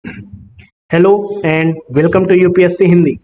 Hello and welcome to UPSC Hindi.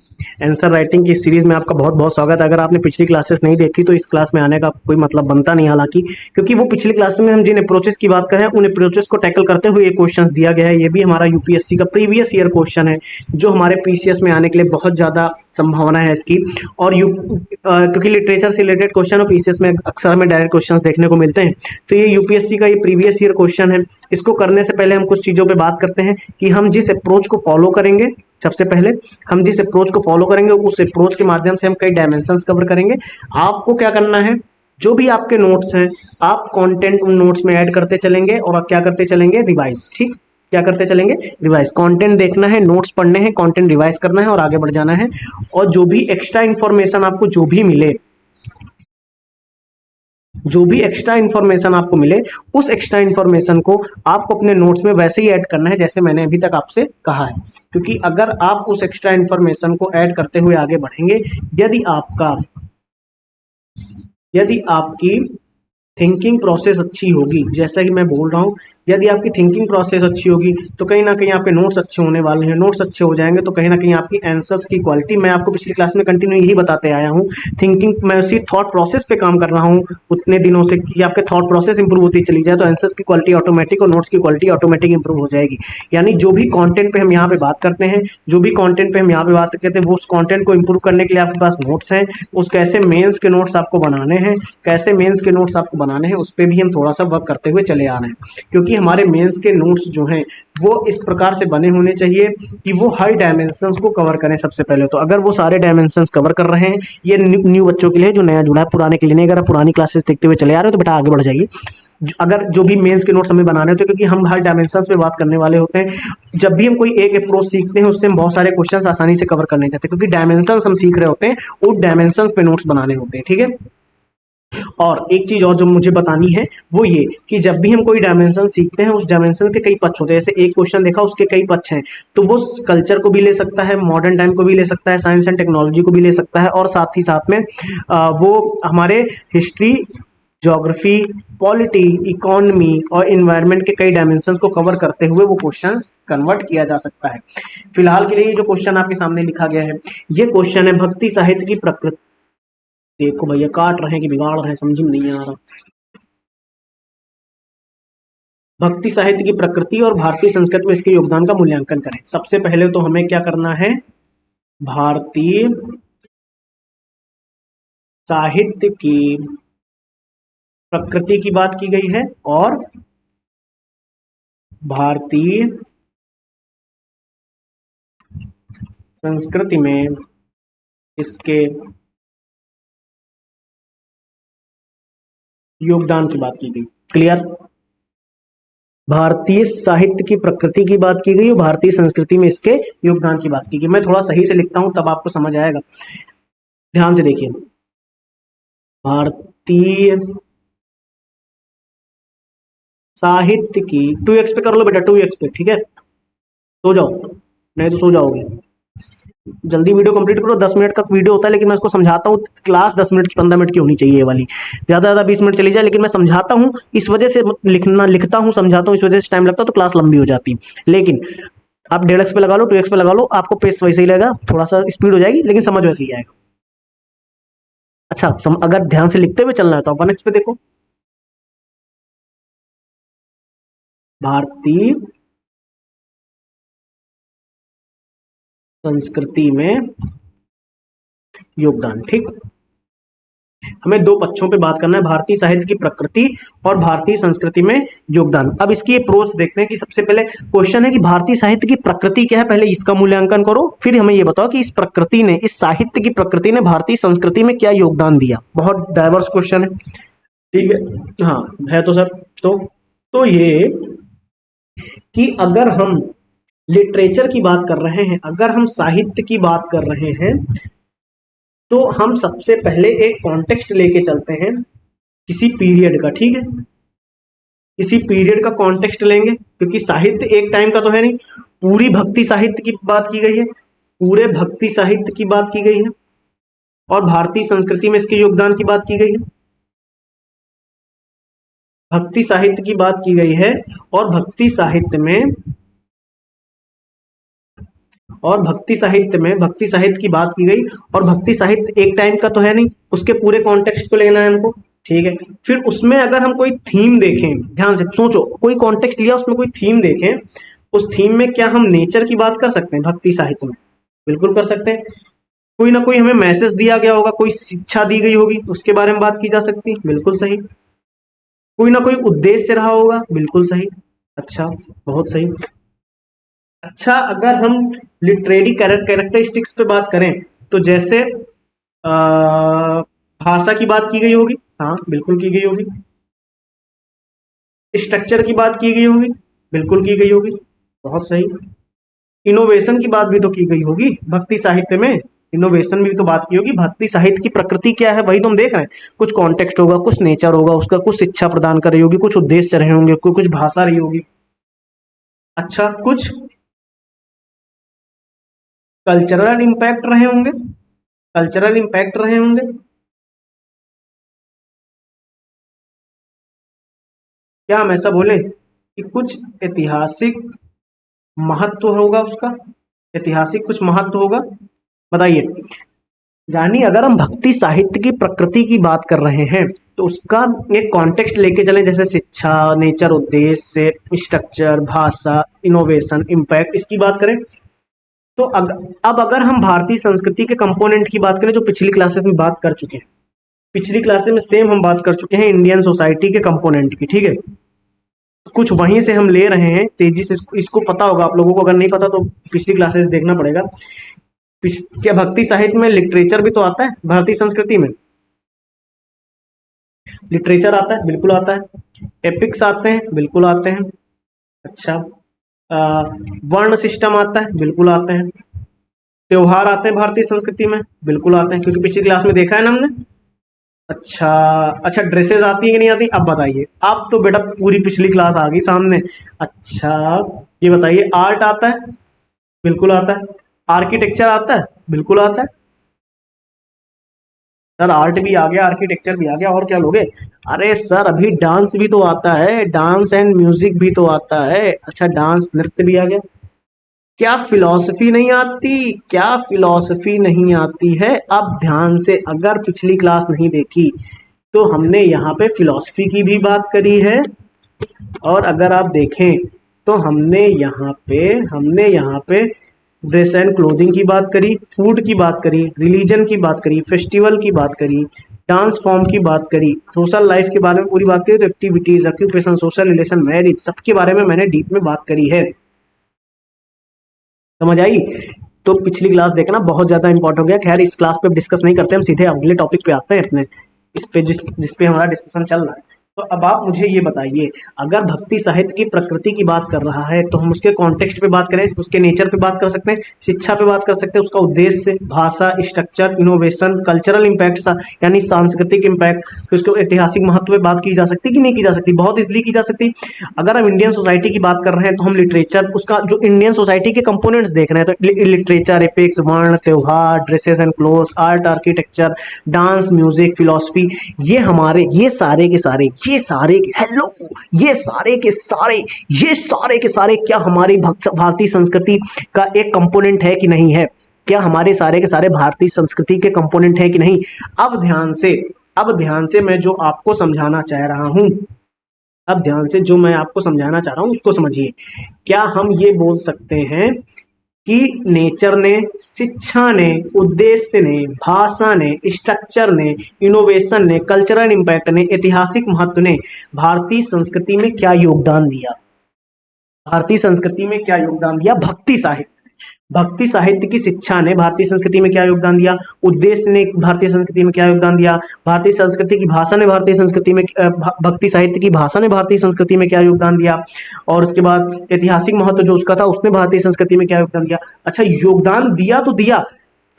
Answer writing की series में आपका बहुत बहुत स्वागत है। अगर आपने पिछली क्लासेस नहीं देखी तो इस क्लास में आने का कोई मतलब बनता नहीं, हालांकि क्योंकि वो पिछली क्लास में हम जिन अप्रोचेस की बात कर रहे हैं उन अप्रोचेस को टैकल करते हुए ये क्वेश्चंस दिया गया है। ये भी हमारा यूपीएससी का प्रीवियस ईयर क्वेश्चन है जो हमारे पीसीएस में आने के लिए बहुत ज़्यादा संभावना है इसकी। और क्योंकि लिटरेचर से रिलेटेड क्वेश्चन और पीसीएस में अक्सर हमें डायरेक्ट क्वेश्चंस देखने को मिलते हैं, तो ये यूपीएससी का ये प्रीवियस ईयर क्वेश्चन है। इसको करने से पहले हम कुछ चीज़ों पे बात करते हैं कि हम जिस अप्रोच को फॉलो करेंगे, सबसे पहले हम जिस अप्रोच को फॉलो करेंगे उस अप्रोच के माध्यम से हम कई डायमेंशंस कवर करेंगे। आपको क्या करना है, जो भी आपके नोट्स हैं आप कंटेंट उन नोट्स में ऐड करते चलेंगे और आप क्या करते चलेंगे, रिवाइज। ठीक, क्या करते चलेंगे, रिवाइज। कंटेंट देखना है, नोट्स पढ़ने हैं, कंटेंट रिवाइज करना है और आगे बढ़ जाना है। और जो भी एक्स्ट्रा इंफॉर्मेशन आपको जो भी मिले, जो भी एक्स्ट्रा इंफॉर्मेशन आपको मिले उस एक्स्ट्रा इंफॉर्मेशन को आपको अपने नोट्स में वैसे ही ऐड करना है जैसे मैंने अभी तक आपसे कहा है। क्योंकि अगर आप उस एक्स्ट्रा इंफॉर्मेशन को ऐड करते हुए आगे बढ़ेंगे, यदि आपका यदि आपकी थिंकिंग प्रोसेस अच्छी होगी, जैसा कि मैं बोल रहा हूँ, यदि आपकी थिंकिंग प्रोसेस अच्छी होगी तो कहीं ना कहीं आपके नोट्स अच्छे होने वाले हैं। नोट्स अच्छे हो जाएंगे तो कहीं ना कहीं आपकी आंसर्स की क्वालिटी, मैं आपको पिछली क्लास में कंटिन्यू यही बताते आया हूँ, थिंकिंग मैं उसी थॉट प्रोसेस पे काम कर रहा हूँ उतने दिनों से कि आपके थॉट प्रोसेस इंप्रूव होती चली जाए तो आंसर्स की क्वालिटी ऑटोमेटिक और नोट्स की क्वालिटी ऑटोमेटिक इंप्रूव हो जाएगी। यानी जो भी कंटेंट पे हम यहाँ पे बात करते हैं, जो भी कंटेंट पे हम यहाँ पे बात करते हैं, वो उस कंटेंट को इंप्रूव करने के लिए आपके पास नोट्स हैं। उस कैसे मेंस के नोट्स आपको बनाने हैं, कैसे मेंस के नोट्स आपको बनाने हैं, उस पर भी हम थोड़ा सा वर्क करते हुए चले आ रहे हैं। क्योंकि हमारे मेंस के नोट्स जो हैं वो इस प्रकार से बने होने चाहिए कि वो हाई डायमेंशंस को कवर करें। सबसे पहले तो अगर वो सारे डायमेंशंस कवर कर रहे हैं, ये न्यू बच्चों के लिए जो नया जुड़ा है, पुराने के लिए नहीं। अगर आप पुरानी क्लासेस देखते हुए चले आ रहे हो तो बेटा आगे बढ़ जाइए। अगर जो भी मेंस के नोट्स हमें बनाने होते हैं, क्योंकि हम हर डायमेंशंस पे बात करने वाले होते हैं, जब भी हम कोई एक अप्रोच सीखते हैं उससे हम बहुत सारे क्वेश्चंस आसानी से कवर कर नहीं जाते, क्योंकि डायमेंशंस हम सीख रहे होते हैं, उस डायमेंशंस पे नोट्स बनाने होते हैं। ठीक है। और एक चीज और जो मुझे बतानी है वो ये कि जब भी हम कोई डायमेंशन सीखते हैं उस डायमेंशन के कई पक्ष होते हैं। जैसे एक क्वेश्चन देखा, उसके कई पक्ष हैं, तो वो कल्चर को भी ले सकता है, मॉडर्न टाइम को भी ले सकता है, साइंस एंड टेक्नोलॉजी को भी ले सकता है, और साथ ही साथ में वो हमारे हिस्ट्री, ज्योग्राफी, पॉलिटी, इकोनॉमी और इन्वायरमेंट के कई डायमेंशंस को कवर करते हुए वो क्वेश्चंस कन्वर्ट किया जा सकता है। फिलहाल के लिए ये जो क्वेश्चन आपके सामने लिखा गया है, ये क्वेश्चन है भक्ति साहित्य की प्रकृति। देखो भैया, काट रहे हैं कि बिगाड़ रहे हैं, समझ में नहीं आ रहा। भक्ति साहित्य की प्रकृति और भारतीय संस्कृति में इसके योगदान का मूल्यांकन करें। सबसे पहले तो हमें क्या करना है, भारतीय साहित्य की प्रकृति की बात की गई है और भारतीय संस्कृति में इसके योगदान की बात की गई। क्लियर। भारतीय साहित्य की प्रकृति की बात की गई और भारतीय संस्कृति में इसके योगदान की बात की गई। मैं थोड़ा सही से लिखता हूं तब आपको समझ आएगा। ध्यान से देखिए, भारतीय साहित्य की 2x पे कर लो बेटा, 2x पे। ठीक है, सो जाओ, नहीं तो सो जाओगे। जल्दी वीडियो कंप्लीट करो। 10 मिनट का वीडियो होता है लेकिन मैं उसको समझाता हूँ। क्लास 10 मिनट की 15 मिनट की होनी चाहिए ये वाली, ज़्यादा ज़्यादा 20 मिनट चली जाए, लेकिन मैं समझाता हूँ इस वजह से, लिखता हूँ समझाता हूँ इस वजह से टाइम लगता है तो क्लास लंबी हो जाती है। लेकिन आप 1.5x पे लगा लो, 2x पे लगा लो, आपको पेस वैसे ही लगेगा, थोड़ा सा स्पीड हो जाएगी लेकिन समझ वैसे ही आएगा। अच्छा, अगर ध्यान से लिखते हुए चलना है तो आप 1x पे देखो। भारतीय संस्कृति में योगदान। ठीक, हमें दो पक्षों पे बात करना है, भारतीय साहित्य की प्रकृति और भारतीय संस्कृति में योगदान। अब इसकी अप्रोच देखते हैं कि सबसे पहले क्वेश्चन है कि भारतीय साहित्य की प्रकृति क्या है, पहले इसका मूल्यांकन करो, फिर हमें यह बताओ कि इस प्रकृति ने, इस साहित्य की प्रकृति ने भारतीय संस्कृति में क्या योगदान दिया। बहुत डाइवर्स क्वेश्चन है। ठीक है, हाँ है तो सर। तो ये कि अगर हम लिटरेचर की बात कर रहे हैं, अगर हम साहित्य की बात कर रहे हैं, तो हम सबसे पहले एक कॉन्टेक्स्ट लेके चलते हैं किसी पीरियड का। ठीक है, किसी पीरियड का कॉन्टेक्स्ट लेंगे, क्योंकि साहित्य एक टाइम का तो है नहीं। पूरी भक्ति साहित्य की बात की गई है, पूरे भक्ति साहित्य की बात की गई है और भारतीय संस्कृति में इसके योगदान की बात की गई है। भक्ति साहित्य की बात की गई है और भक्ति साहित्य में और भक्ति साहित्य में भक्ति साहित्य की बात की गई, और भक्ति साहित्य एक टाइम का तो है नहीं, उसके पूरे कॉन्टेक्स्ट को लेना है हमको, ठीक है। फिर उसमें अगर हम कोई थीम देखें, ध्यान से सोचो, कोई कॉन्टेक्स्ट लिया, उसमें कोई थीम देखें, उस थीम में क्या हम नेचर की बात कर सकते हैं भक्ति साहित्य में? बिल्कुल कर सकते हैं। कोई ना कोई हमें मैसेज दिया गया होगा, कोई शिक्षा दी गई होगी, उसके बारे में बात की जा सकती है, बिल्कुल सही। कोई ना कोई उद्देश्य रहा होगा, बिल्कुल सही। अच्छा, बहुत सही। अच्छा, अगर हम लिटरेरी कैरेक्टरिस्टिक्स पे बात करें, तो जैसे भाषा की बात की गई होगी, हाँ बिल्कुल की गई होगी। स्ट्रक्चर की बात की गई होगी, बिल्कुल की गई होगी, बहुत सही। इनोवेशन की बात भी तो की गई होगी भक्ति साहित्य में, इनोवेशन भी तो बात की होगी। भक्ति साहित्य की प्रकृति क्या है, वही तो हम देख रहे हैं। कुछ कॉन्टेक्स्ट होगा, कुछ नेचर होगा उसका, कुछ शिक्षा प्रदान कर रही होगी, कुछ उद्देश्य रहे होंगे, कुछ भाषा रही होगी। अच्छा, कुछ कल्चरल इम्पैक्ट रहे होंगे, कल्चरल इम्पैक्ट रहे होंगे। क्या हम ऐसा बोले कि कुछ ऐतिहासिक महत्व होगा उसका, ऐतिहासिक कुछ महत्व होगा? बताइए। यानी अगर हम भक्ति साहित्य की प्रकृति की बात कर रहे हैं, तो उसका एक कॉन्टेक्स्ट लेके चले, जैसे शिक्षा, नेचर, उद्देश्य, स्ट्रक्चर, भाषा, इनोवेशन, इम्पैक्ट, इसकी बात करें, तो अब अगर हम भारतीय संस्कृति के कंपोनेंट की बात करें, जो पिछली क्लासेस में बात कर चुके हैं, पिछली क्लासेस में सेम हम बात कर चुके हैं इंडियन सोसाइटी के कंपोनेंट की, ठीक है। कुछ वहीं से हम ले रहे हैं तेजी से, इसको पता होगा आप लोगों को, अगर नहीं पता तो पिछली क्लासेस देखना पड़ेगा। क्या भक्ति साहित्य में लिटरेचर भी तो आता है? भारतीय संस्कृति में लिटरेचर आता है, बिल्कुल आता है। एपिक्स आते हैं, बिल्कुल आते हैं। अच्छा, वर्ण सिस्टम आता है, बिल्कुल आते हैं। त्योहार आते हैं भारतीय संस्कृति में, बिल्कुल आते हैं, क्योंकि पिछली क्लास में देखा है ना हमने। अच्छा, अच्छा, ड्रेसेस आती है कि नहीं आती, अब बताइए। अब तो बेटा पूरी पिछली क्लास आ गई सामने। अच्छा, ये बताइए, आर्ट आता है? बिल्कुल आता है। आर्किटेक्चर आता है? बिल्कुल आता है। सर आर्ट भी आ गया, आर्किटेक्चर भी आ गया, और क्या लोगे? अरे सर अभी डांस भी तो आता है, डांस एंड म्यूजिक भी तो आता है। अच्छा, डांस नृत्य भी आ गया। क्या फिलॉसफी नहीं आती? क्या फिलॉसफी नहीं आती है? अब ध्यान से, अगर पिछली क्लास नहीं देखी तो हमने यहाँ पे फिलॉसफी की भी बात करी है, और अगर आप देखें तो हमने यहाँ पे ड्रेस एंड क्लोथिंग की बात करी, फूड की बात करी, रिलीजन की बात करी, फेस्टिवल की बात करी, डांस फॉर्म की बात करी, सोशल लाइफ के बारे में पूरी बात करी, activities, occupation, social relation, marriage, सबके बारे में मैंने डीप में बात करी है। समझ आई? तो पिछली क्लास देखना बहुत ज्यादा इंपॉर्टेंट हो गया। खैर इस क्लास पे डिस्कस नहीं करते, हम सीधे अगले टॉपिक पे आते हैं अपने, इस पे जिस पे हमारा डिस्कशन चल रहा है। तो अब आप मुझे ये बताइए, अगर भक्ति साहित्य की प्रकृति की बात कर रहा है, तो हम उसके कॉन्टेक्स्ट पे बात करें, उसके नेचर पे बात कर सकते हैं, शिक्षा पे बात कर सकते हैं, उसका उद्देश्य, भाषा, स्ट्रक्चर, इनोवेशन, कल्चरल इम्पैक्ट, यानी सांस्कृतिक इम्पैक्ट, फिर उसके ऐतिहासिक महत्व पे बात की जा सकती है कि नहीं की जा सकती? बहुत इजिली की जा सकती। अगर हम इंडियन सोसाइटी की बात कर रहे हैं, तो हम लिटरेचर, उसका जो इंडियन सोसाइटी के कंपोनेंट्स देख रहे हैं, तो लिटरेचर, एपिक्स, वर्ण, त्योहार, dresses and clothes, art, architecture, dance, music, philosophy, ये सारे के सारे क्या हमारी भारतीय संस्कृति का एक कंपोनेंट है कि नहीं है? क्या हमारे सारे के सारे भारतीय संस्कृति के कंपोनेंट है कि नहीं? अब ध्यान से मैं जो आपको समझाना चाह रहा हूं, अब ध्यान से जो मैं आपको समझाना चाह रहा हूं उसको समझिए। क्या हम ये बोल सकते हैं कि नेचर ने, शिक्षा ने, उद्देश्य ने, भाषा ने, स्ट्रक्चर ने, इनोवेशन ने, कल्चरल इम्पैक्ट ने, ऐतिहासिक महत्व ने भारतीय संस्कृति में क्या योगदान दिया? भारतीय संस्कृति में क्या योगदान दिया? भक्ति साहित्य की शिक्षा ने भारतीय संस्कृति में क्या योगदान दिया? उद्देश्य ने भारतीय संस्कृति में क्या योगदान दिया? भारतीय संस्कृति की भाषा ने भारतीय संस्कृति में, भक्ति साहित्य की भाषा ने भारतीय संस्कृति में क्या योगदान दिया? और उसके बाद ऐतिहासिक महत्व जो उसका था, उसने भारतीय संस्कृति में क्या योगदान दिया? अच्छा, योगदान दिया तो दिया,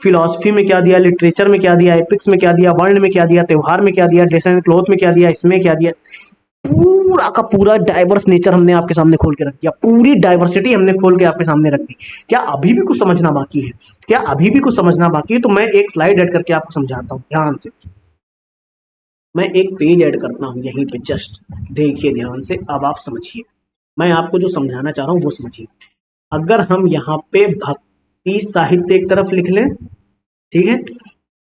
फिलोसफी में क्या दिया, लिटरेचर में क्या दिया, एपिक्स में क्या दिया, वर्ण में क्या दिया, त्योहार में क्या दिया, ड्रेस एंड क्लॉथ में क्या दिया, इसमें क्या दिया? पूरा का पूरा डाइवर्स नेचर हमने आपके सामने खोल के रख दिया, पूरी डाइवर्सिटी हमने खोल के आपके सामने रख दी। क्या अभी भी कुछ समझना बाकी है? क्या अभी भी कुछ समझना बाकी है? तो मैं एक स्लाइड ऐड करके आपको समझाता हूँ, ध्यान से। मैं एक पेज ऐड करता हूँ यहीं पे, जस्ट देखिए ध्यान से, अब आप समझिए। मैं आपको जो समझाना चाह रहा हूँ वो समझिए। अगर हम यहाँ पे भक्ति साहित्य एक तरफ लिख लें, ठीक है।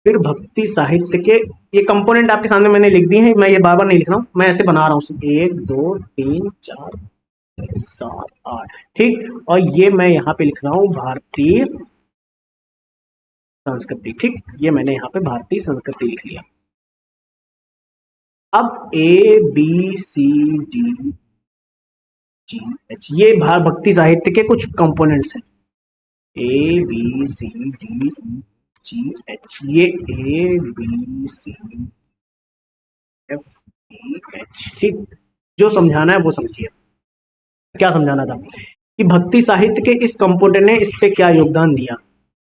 फिर भक्ति साहित्य के ये कंपोनेंट आपके सामने मैंने लिख दिए हैं, मैं ये बार बार नहीं लिख रहा हूँ, मैं ऐसे बना रहा हूँ 1 2 3 4 7 8, ठीक। और ये मैं यहाँ पे लिख रहा हूँ भारतीय संस्कृति, ठीक। ये मैंने यहाँ पे भारतीय संस्कृति लिख लिया। अब A B C D G H, ये भक्ति साहित्य के कुछ कंपोनेंट्स हैं। A B C D G H, ये A B C F E H, ठीक। जो समझाना है वो समझिए। क्या समझाना था कि भक्ति साहित्य के इस कंपोनेंट ने इस पे क्या योगदान दिया।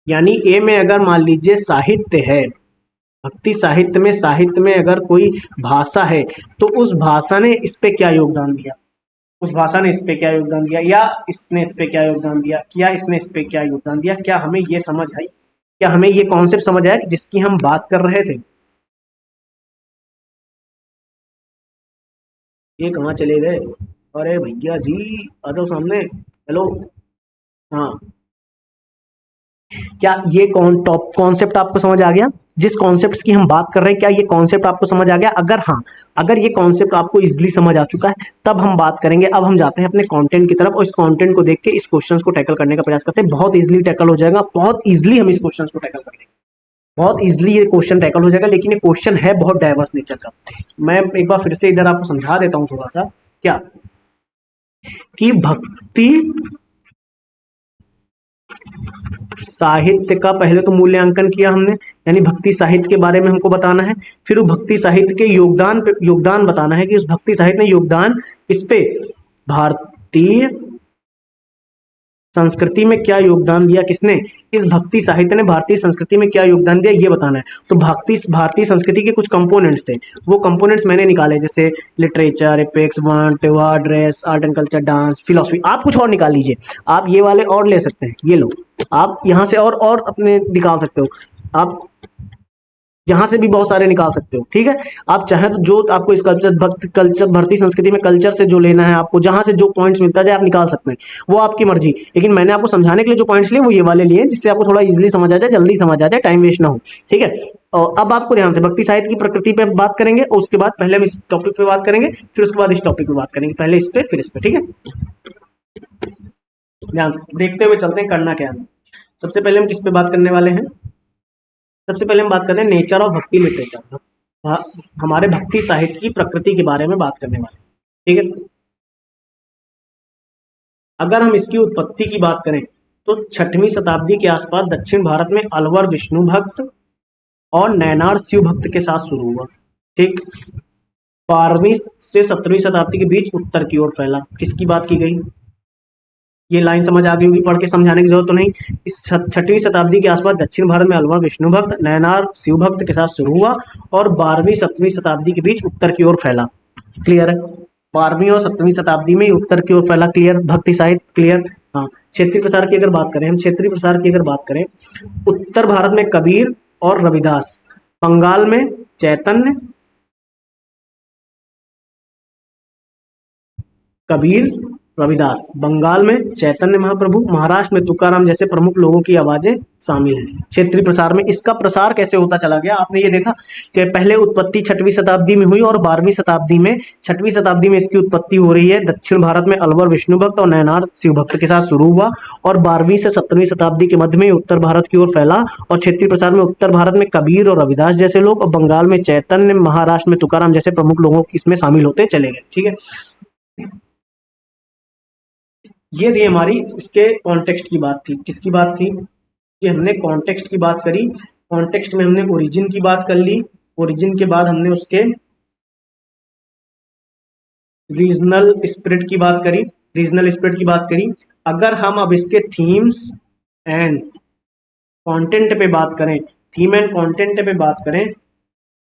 यानी ए में अगर मान लीजिए साहित्य है, भक्ति साहित्य में अगर कोई भाषा है तो उस भाषा ने इस पे क्या योगदान दिया, उस भाषा ने इस पे क्या योगदान दिया, या इसने इस पे क्या योगदान दिया, क्या इसने इस पे क्या योगदान दिया। क्या हमें ये समझ आई, क्या हमें ये कॉन्सेप्ट समझ आया कि जिसकी हम बात कर रहे थे। ये कहाँ चले गए, अरे भैया जी आ जाओ सामने, हेलो। हाँ, क्या ये टॉप कॉन्सेप्ट आपको समझ आ गया, जिस कॉन्सेप्ट की हम बात कर रहे हैं, क्या ये कॉन्सेप्ट आपको समझ आ गया। अगर हाँ, अगर ये कॉन्सेप्ट आपको इजीली समझ आ चुका है तब हम बात करेंगे। अब हम जाते हैं अपने कंटेंट की तरफ और इस कंटेंट को देख के इस क्वेश्चन को टैकल करने का प्रयास करते हैं। बहुत इजीली टैकल हो जाएगा, बहुत इजीली हम इस क्वेश्चन को टैकल कर लेंगे, बहुत इजीली ये क्वेश्चन टैकल हो जाएगा। लेकिन ये क्वेश्चन है बहुत डाइवर्स नेचर का। मैं एक बार फिर से इधर आपको समझा देता हूँ थोड़ा सा, क्या कि भक्ति साहित्य का पहले तो मूल्यांकन किया हमने, यानी भक्ति साहित्य के बारे में हमको बताना है। फिर वो भक्ति साहित्य के योगदान बताना है कि उस भक्ति साहित्य ने योगदान इस पे भारतीय संस्कृति में क्या योगदान दिया, किसने, इस भक्ति साहित्य ने भारतीय संस्कृति में क्या योगदान दिया, ये बताना है। तो भारतीय संस्कृति के कुछ कंपोनेंट्स थे, वो कंपोनेंट्स मैंने निकाले, जैसे लिटरेचर, एपिक्स, वर्ण, त्योहार, dress, art and culture, dance, philosophy. आप कुछ और निकाल लीजिए, आप ये वाले और ले सकते हैं, ये लो, आप यहाँ से और अपने निकाल सकते हो, आप यहाँ से भी बहुत सारे निकाल सकते हो, ठीक है। आप चाहे तो जो आपको इस कल्चर भारतीय संस्कृति में कल्चर से जो लेना है, आपको जहां से जो पॉइंट्स मिलता जाए आप निकाल सकते हैं, वो आपकी मर्जी। लेकिन मैंने आपको समझाने के लिए जो पॉइंट्स लिए वो ये वाले लिए, जिससे आपको थोड़ा इजीली समझ आ जाए, जल्दी समझ आ जाए, टाइम वेस्ट ना हो, ठीक है। और अब आपको ध्यान से भक्ति साहित्य की प्रकृति पे बात करेंगे और उसके बाद पहले हम इस टॉपिक पे बात करेंगे, फिर उसके बाद इस टॉपिक पे बात करेंगे, पहले इस पे फिर इस पे, ठीक है। ध्यान से देखते हुए चलते हैं करना क्या है। सबसे पहले हम किस पे बात करने वाले हैं, सबसे पहले हम बात कर रहे हैं नेचर ऑफ भक्ति लिटरेचर, हमारे भक्ति साहित्य की प्रकृति के बारे में बात करने वाले, ठीक है। अगर हम इसकी उत्पत्ति की बात करें तो 6वीं शताब्दी के आसपास दक्षिण भारत में अलवर विष्णु भक्त और नैनार शिव भक्त के साथ शुरू हुआ, ठीक। 12वीं से 17वीं शताब्दी के बीच उत्तर की ओर फैला। किसकी बात की गई, ये लाइन समझ आ गई होगी, पढ़ के समझाने की जरूरत तो नहीं। इस 6वीं शताब्दी के आसपास दक्षिण भारत में अलवर विष्णु भक्त, नैनार शिव भक्त के साथ शुरू हुआ और 12वीं 7वीं शताब्दी के बीच उत्तर की ओर फैला। क्लियर है, 12वीं और 7वीं शताब्दी में उत्तर की ओर फैला। क्लियर, भक्ति साहित्य क्लियर। हाँ, क्षेत्रीय प्रसार की अगर बात करें, हम क्षेत्रीय प्रसार की अगर बात करें, उत्तर भारत में कबीर और रविदास, बंगाल में चैतन्य, कबीर रविदास, बंगाल में चैतन्य महाप्रभु, महाराष्ट्र में तुकाराम जैसे प्रमुख लोगों की आवाजें शामिल हैं क्षेत्रीय प्रसार में। इसका प्रसार कैसे होता चला गया, आपने ये देखा कि पहले उत्पत्ति 6वीं शताब्दी में हुई और 12वीं शताब्दी में, 6वीं शताब्दी में इसकी उत्पत्ति हो रही है। दक्षिण भारत में अलवर विष्णु भक्त और नैनार शिव भक्त के साथ शुरू हुआ और 12वीं से 17वीं शताब्दी के मध्य में उत्तर भारत की ओर फैला और क्षेत्रीय प्रसार में उत्तर भारत में कबीर और रविदास जैसे लोग और बंगाल में चैतन्य, महाराष्ट्र में तुकाराम जैसे प्रमुख लोगों इसमें शामिल होते चले गए, ठीक है। ये थी हमारी इसके कॉन्टेक्स्ट की बात थी। किसकी बात थी कि हमने कॉन्टेक्स्ट की बात करी, कॉन्टेक्स्ट में हमने ओरिजिन की बात कर ली, ओरिजिन के बाद हमने उसके रीजनल स्प्रिट की बात करी, रीजनल स्प्रिट की बात करी। अगर हम अब इसके थीम्स एंड कंटेंट पे बात करें, थीम एंड कंटेंट पे बात करें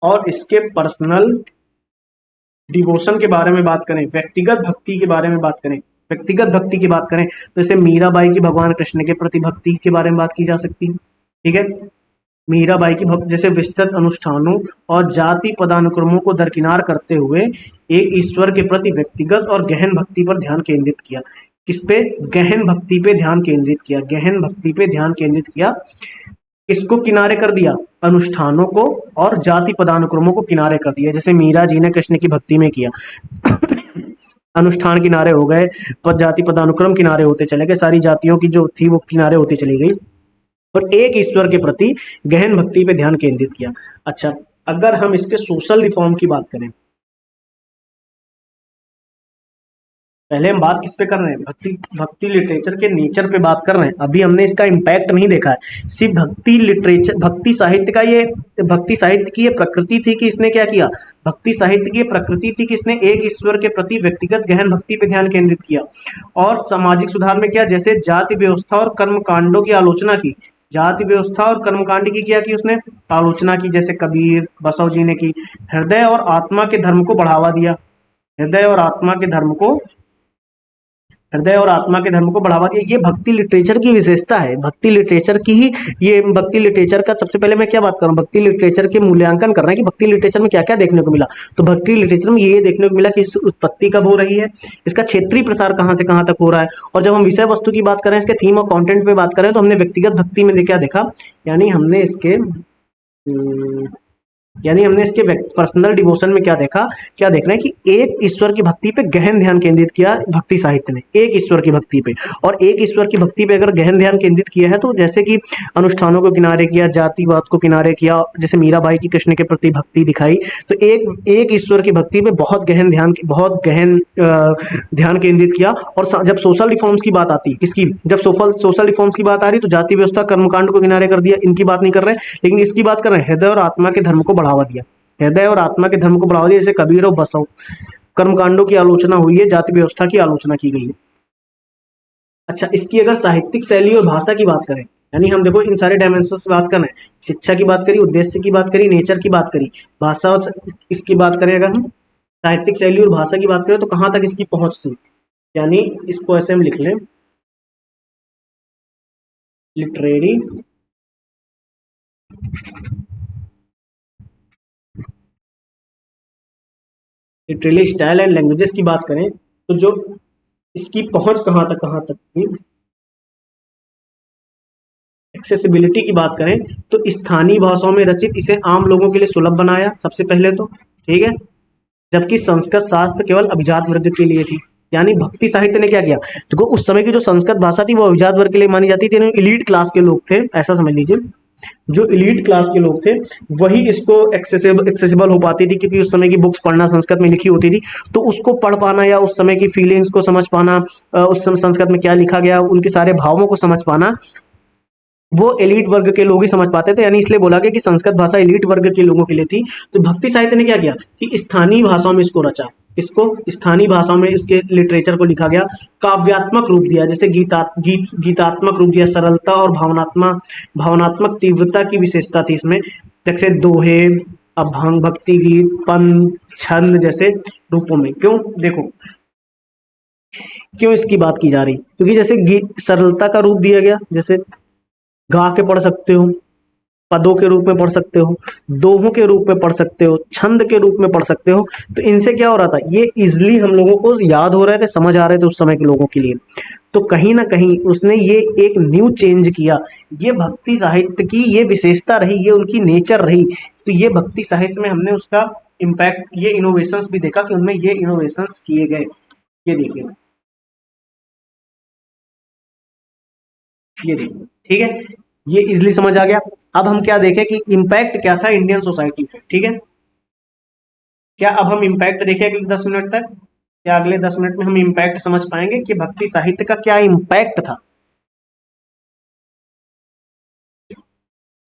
और इसके पर्सनल डिवोशन के बारे में बात करें, व्यक्तिगत भक्ति के बारे में बात करें, व्यक्तिगत भक्ति की बात करें तो जैसे मीराबाई की भगवान कृष्ण के प्रति भक्ति के बारे में बात की जा सकती है, ठीक है। मीराबाई की भक्ति जैसे विस्तृत अनुष्ठानों और जाति पदानुक्रमों को दरकिनार करते हुए एक ईश्वर के प्रति व्यक्तिगत और गहन भक्ति पर ध्यान केंद्रित किया। किस पे? गहन भक्ति पे ध्यान केंद्रित किया, गहन भक्ति पे ध्यान केंद्रित किया। इसको किनारे कर दिया, अनुष्ठानों को और जाति पदानुक्रमों को किनारे कर दिया, जैसे मीरा जी ने कृष्ण की भक्ति में किया। अनुष्ठान किनारे हो गए, पद जाति पदानुक्रम किनारे होते चले गए, सारी जातियों की जो थी वो किनारे होती चली गई, और एक ईश्वर के प्रति गहन भक्ति पे ध्यान केंद्रित किया। अच्छा, अगर हम इसके सोशल रिफॉर्म की बात करें, पहले हम बात किस पे कर रहे हैं? भक्ति, भक्ति लिटरेचर के नेचर पे बात कर रहे हैं। अभी हमने इसका इम्पैक्ट नहीं देखा है। सिर्फ भक्ति लिटरेचर, भक्ति साहित्य का ये, भक्ति साहित्य की ये प्रकृति थी कि इसने क्या किया? भक्ति साहित्य की ये प्रकृति थी कि इसने एक ईश्वर के प्रति व्यक्तिगत गहन भक्ति पे ध्यान केंद्रित किया। और सामाजिक सुधार में क्या? जैसे जाति व्यवस्था और कर्म कांडों की आलोचना की, जाति व्यवस्था और कर्मकांड की क्या की उसने? आलोचना की, जैसे कबीर, बसव जी ने की। हृदय और आत्मा के धर्म को बढ़ावा दिया, हृदय और आत्मा के धर्म को, हृदय और आत्मा के धर्म को बढ़ावा दिया। ये भक्ति लिटरेचर की विशेषता है, भक्ति लिटरेचर की ही, ये भक्ति लिटरेचर का सबसे पहले मैं क्या बात करूं? भक्ति लिटरेचर के मूल्यांकन कर रहे हैं कि भक्ति लिटरेचर में क्या क्या देखने को मिला। तो भक्ति लिटरेचर में ये देखने को मिला कि इसकी उत्पत्ति कब हो रही है, इसका क्षेत्रीय प्रसार कहाँ से कहाँ तक हो रहा है, और जब हम विषय वस्तु की बात करें, इसके थीम और कंटेंट पे बात करें, तो हमने व्यक्तिगत भक्ति में क्या देखा, यानी हमने इसके पर्सनल डिवोशन में क्या देखा, क्या देख रहे हैं कि एक ईश्वर की भक्ति पे गहन ध्यान केंद्रित किया भक्ति साहित्य ने, एक ईश्वर की भक्ति पे। और एक ईश्वर की भक्ति पे अगर गहन ध्यान केंद्रित किया है, तो जैसे कि अनुष्ठानों को किनारे किया, जातिवाद को किनारे किया, जैसे मीराबाई की कृष्ण के प्रति भक्ति दिखाई, तो एक ईश्वर की भक्ति पे बहुत गहन ध्यान केंद्रित किया। और जब सोशल रिफॉर्म्स की बात आती है, किसकी? जब सोशल रिफॉर्म्स की बात आ रही, तो जाति व्यवस्था, कर्मकांड को किनारे कर दिया, इनकी बात नहीं कर रहे, लेकिन इसकी बात कर रहे हैं, हृदय और आत्मा के धर्म को बढ़ावा दिया, हृदय और आत्मा के धर्म को बढ़ावा दिया, जैसे कबीर और बसव। कर्मकांडों की आलोचना हुई है, जाति व्यवस्था की आलोचना की गई है। अच्छा, इसकी अगर साहित्यिक शैली और भाषा की बात करें, यानी हम देखो इन सारे डायमेंशंस की बात कर रहे हैं, शिक्षा की बात करी, उद्देश्य की बात करी, नेचर की बात करी, भाषा और इसकी बात करें, अगर हम साहित्यिक शैली और भाषा की बात करें, तो कहाँ तक इसकी पहुंच थी? यानी इसको ऐसे हम लिख लें, literary literary style and languages की बात करें, तो जो इसकी पहुंच कहाँ तक थी, एक्सेसिबिलिटी की बात करें, तो स्थानीय भाषाओं में रचित इसे आम लोगों के लिए सुलभ बनाया सबसे पहले तो, ठीक है, जबकि संस्कृत शास्त्र केवल अभिजात वर्ग के लिए थी। यानी भक्ति साहित्य ने क्या किया, देखो उस समय की जो संस्कृत भाषा थी वो अभिजात वर्ग के लिए मानी जाती थी, इलीट क्लास के लोग थे, ऐसा समझ लीजिए, जो इलीट क्लास के लोग थे वही इसको एक्सेसिबल हो पाती थी, क्योंकि उस समय की बुक्स पढ़ना संस्कृत में लिखी होती थी, तो उसको पढ़ पाना या उस समय की फीलिंग्स को समझ पाना, उस समय संस्कृत में क्या लिखा गया, उनके सारे भावों को समझ पाना, वो एलीट वर्ग के लोग ही समझ पाते थे। यानी इसलिए बोला गया कि संस्कृत भाषा एलीट वर्ग के लोगों के लिए थी। तो भक्ति साहित्य ने क्या किया कि स्थानीय भाषाओं में इसको रचा, इसको स्थानीय भाषाओं में इसके लिटरेचर को लिखा गया, काव्यात्मक रूप दिया, जैसे गीतात्मक रूप दिया, सरलता और भावनात्मक तीव्रता की विशेषता थी इसमें, जैसे दोहे, अभंग, भक्ति गीत, पंद, छंद जैसे रूपों में। क्यों? देखो क्यों इसकी बात की जा रही, क्योंकि जैसे सरलता का रूप दिया गया, जैसे गा के पढ़ सकते हो, पदों के रूप में पढ़ सकते हो, दोहों के रूप में पढ़ सकते हो, छंद के रूप में पढ़ सकते हो, तो इनसे क्या हो रहा था, ये इजिली हम लोगों को याद हो रहे थे, समझ आ रहे थे उस समय के लोगों के लिए। तो कहीं ना कहीं उसने ये एक न्यू चेंज किया, ये भक्ति साहित्य की ये विशेषता रही, ये उनकी नेचर रही। तो ये भक्ति साहित्य में हमने उसका इम्पैक्ट, ये इनोवेशंस भी देखा कि उनमें ये इनोवेशंस किए गए। ये देखिए, ये देखिए, ठीक है, ये इजिली समझ आ गया। अब हम क्या देखें कि इम्पैक्ट क्या था इंडियन सोसाइटी पे, ठीक है, क्या अब हम इम्पैक्ट देखें अगले 10 मिनट तक, क्या अगले 10 मिनट में हम इम्पैक्ट समझ पाएंगे कि भक्ति साहित्य का क्या इम्पैक्ट था?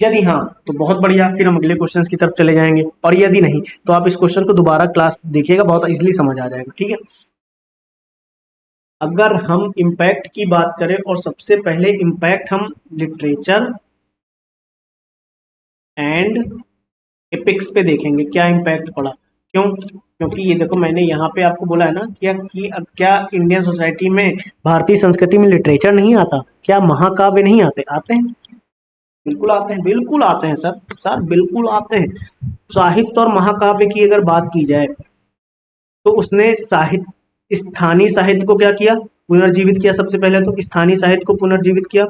यदि हाँ तो बहुत बढ़िया, फिर हम अगले क्वेश्चंस की तरफ चले जाएंगे, और यदि नहीं तो आप इस क्वेश्चन को दोबारा क्लास देखिएगा, बहुत इजिली समझ आ जाएगा, ठीक है। अगर हम इम्पैक्ट की बात करें, और सबसे पहले इम्पैक्ट हम लिटरेचर एंड एपिक्स पे देखेंगे, क्या इम्पैक्ट पड़ा। क्यों? क्योंकि ये देखो मैंने यहाँ पे आपको बोला है ना कि अब क्या इंडियन सोसाइटी में, भारतीय संस्कृति में लिटरेचर नहीं आता, क्या महाकाव्य नहीं आते? आते हैं, बिल्कुल आते हैं, बिल्कुल आते हैं सर, सर बिल्कुल आते हैं। साहित्य और महाकाव्य की अगर बात की जाए, तो उसने साहित्य, स्थानीय साहित्य को क्या किया, पुनर्जीवित किया सबसे पहले तो, स्थानीय साहित्य को पुनर्जीवित किया।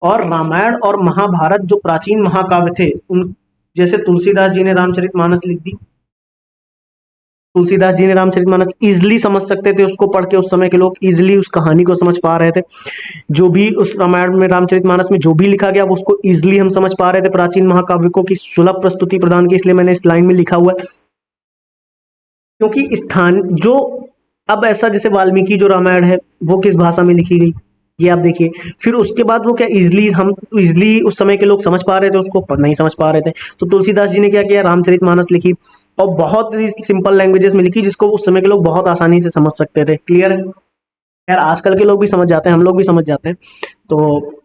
और रामायण और महाभारत जो प्राचीन महाकाव्य थे, उन जैसे तुलसीदास जी ने रामचरितमानस लिख दी। तुलसीदास जी ने रामचरितमानस इजिली समझ सकते थे उसको पढ़ के, उस समय के लोग इजिली उस कहानी को समझ पा रहे थे। जो भी उस रामायण में रामचरितमानस में जो भी लिखा गया वो उसको इजिली हम समझ पा रहे थे प्राचीन महाकाव्य को, की सुलभ प्रस्तुति प्रदान की, इसलिए मैंने इस लाइन में लिखा हुआ है। क्योंकि स्थान जो अब ऐसा जैसे वाल्मीकि जो रामायण है वो किस भाषा में लिखी गई, ये आप देखिए। फिर उसके बाद वो क्या इजिली उस समय के लोग समझ पा रहे थे उसको, नहीं समझ पा रहे थे, तो तुलसीदास जी ने क्या किया, रामचरितमानस लिखी और बहुत ही सिंपल लैंग्वेजेस में लिखी जिसको उस समय के लोग बहुत आसानी से समझ सकते थे। क्लियर है यार, आजकल के लोग भी समझ जाते हैं, हम लोग भी समझ जाते हैं। तो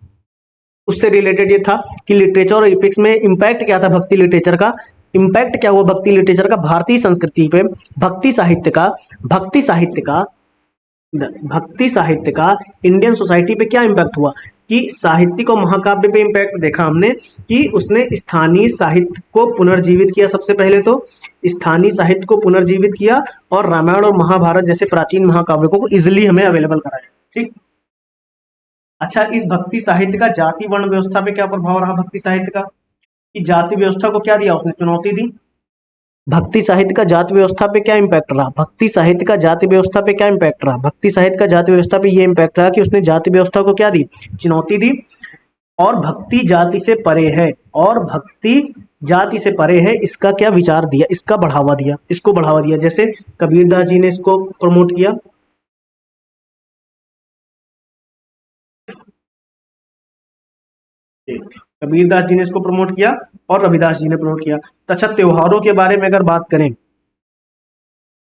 उससे रिलेटेड ये था कि लिटरेचर और इपिक्स में इम्पैक्ट क्या था, भक्ति लिटरेचर का इम्पैक्ट क्या हुआ, भक्ति लिटरेचर का भारतीय संस्कृति पे, भक्ति साहित्य का भक्ति साहित्य का भक्ति साहित्य का इंडियन सोसाइटी पे क्या इम्पैक्ट हुआ, कि साहित्यिक और महाकाव्य पे इम्पैक्ट देखा हमने कि उसने स्थानीय साहित्य को पुनर्जीवित किया। सबसे पहले तो स्थानीय साहित्य को पुनर्जीवित किया और रामायण और महाभारत जैसे प्राचीन महाकाव्यों को इजिली हमें अवेलेबल कराया। ठीक। अच्छा, इस भक्ति साहित्य का जाति वर्ण व्यवस्था पे क्या प्रभाव रहा भक्ति साहित्य का, कि जाति व्यवस्था को क्या दिया उसने, चुनौती दी। भक्ति साहित्य का जाति व्यवस्था पे क्या इम्पैक्ट रहा, भक्ति साहित्य का जाति व्यवस्था पे क्या इम्पैक्ट रहा, भक्ति साहित्य का जाति व्यवस्था पे ये इम्पैक्ट रहा कि उसने जाति व्यवस्था को क्या दी, चुनौती दी। और भक्ति जाति से परे है, और भक्ति जाति से परे है, इसका क्या विचार दिया, इसका बढ़ावा दिया, इसको बढ़ावा दिया। जैसे कबीरदास जी ने इसको प्रमोट किया, कबीरदास जी ने इसको प्रमोट किया और रविदास जी ने प्रमोट किया। तो अच्छा, त्योहारों के बारे में अगर बात करें,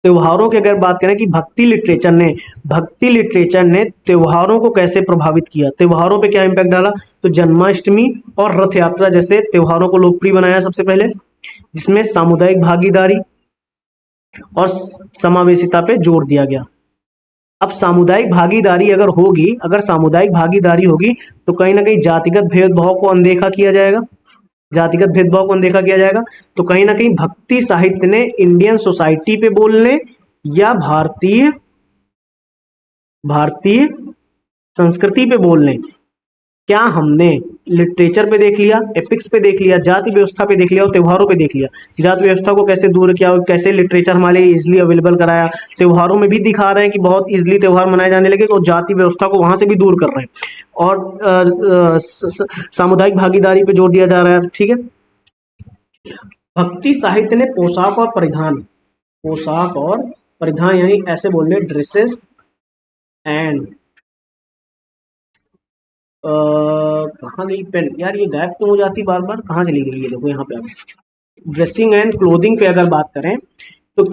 त्योहारों की अगर बात करें कि भक्ति लिटरेचर ने त्योहारों को कैसे प्रभावित किया, त्योहारों पे क्या इम्पैक्ट डाला, तो जन्माष्टमी और रथ यात्रा जैसे त्योहारों को लोकप्रिय बनाया सबसे पहले, जिसमें सामुदायिक भागीदारी और समावेशिता पे जोर दिया गया। अब सामुदायिक भागीदारी अगर सामुदायिक भागीदारी होगी तो कहीं ना कहीं जातिगत भेदभाव को अनदेखा किया जाएगा, जातिगत भेदभाव को अनदेखा किया जाएगा। तो कहीं ना कहीं भक्ति साहित्य ने इंडियन सोसाइटी पे बोलने या भारतीय भारतीय संस्कृति पे बोलने, क्या हमने लिटरेचर पे देख लिया, एपिक्स पे देख लिया, जाति व्यवस्था पे देख लिया और त्योहारों पे देख लिया। जाति व्यवस्था को कैसे दूर किया, कैसे लिटरेचर हमारे लिए इजिली अवेलेबल कराया, त्योहारों में भी दिखा रहे हैं कि बहुत इजिली त्योहार मनाए जाने लगे और जाति व्यवस्था को वहां से भी दूर कर रहे हैं, और सामुदायिक भागीदारी पे जोर दिया जा रहा है। ठीक है। भक्ति साहित्य ने पोशाक और परिधान यानी ऐसे बोलने ड्रेसेस एंड कहाँ गई पेन यार, ये गायब तो हो जाती बार बार, कहाँ चली गई, ये देखो यहाँ पे। ड्रेसिंग एंड क्लोथिंग पे अगर बात करें तो